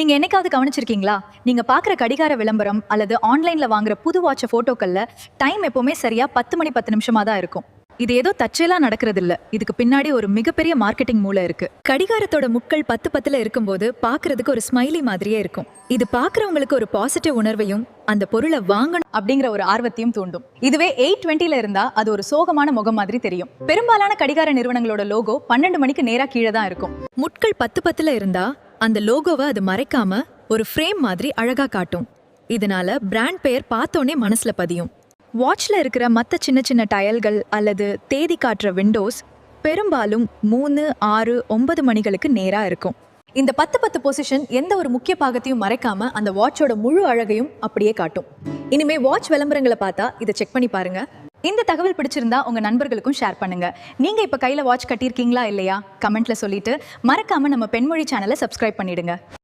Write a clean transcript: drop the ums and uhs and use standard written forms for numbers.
நீங்க என்னைக்காவது கவனிச்சிருக்கீங்களா? நீங்க பார்க்குற கடிகார விளம்பரம் அல்லது ஆன்லைன்ல வாங்குற புது வாட்ச ஃபோட்டோக்கள்ல டைம் எப்பவுமே சரியா 10 மணி 10 நிமிஷமா தான் இருக்கும். இது ஏதோ தற்செயலா நடக்கிறது இல்ல. இதுக்கு பின்னாடி ஒரு மிகப்பெரிய மார்க்கெட்டிங் மூளை இருக்கு. கடிகாரத்தோட முட்கள் 10:10ல இருக்கும்போது பார்க்கிறதுக்கு ஒரு ஸ்மைலி மாதிரியே இருக்கும். இது பார்க்கறவங்களுக்கு ஒரு பாசிட்டிவ் உணர்வையும் அந்த பொருளை வாங்கணும் அப்படிங்கிற ஒரு ஆர்வத்தையும் தூண்டும். இதுவே 8:20ல இருந்தா அது ஒரு சோகமான முகம் மாதிரி தெரியும். பெரும்பாலான கடிகார நிறுவனங்களோட லோகோ 12 மணிக்கு நேரா கீழே தான் இருக்கும். முட்கள் 10:10ல இருந்தா அந்த லோகோவை அது மறைக்காம ஒரு ஃப்ரேம் மாதிரி அழகா காட்டும். இதனால பிராண்ட் பெயர் பார்த்தோன்னே மனசுல பதியும். வாட்ச்ல இருக்கிற மற்ற சின்ன சின்ன டயல்கள் அல்லது தேதி காட்டுற விண்டோஸ் பெரும்பாலும் 3, 6, 9 மணிகளுக்கு நேரா இருக்கும். இந்த 10:10 பொசிஷன் எந்த ஒரு முக்கிய பாகத்தையும் மறைக்காம அந்த வாட்சோட முழு அழகையும் அப்படியே காட்டும். இனிமே வாட்ச் விளம்பரங்களை பார்த்தா இதை செக் பண்ணி பாருங்க. இந்த தகவல் பிடிச்சிருந்தா உங்க நண்பர்களுக்கும் ஷேர் பண்ணுங்க. நீங்க இப்ப கையில வாட்ச் கட்டியிருக்கீங்களா இல்லையா? கமெண்ட்ல சொல்லிட்டு மறக்காம நம்ம பெண்மொழி சேனலை சப்ஸ்கிரைப் பண்ணிடுங்க.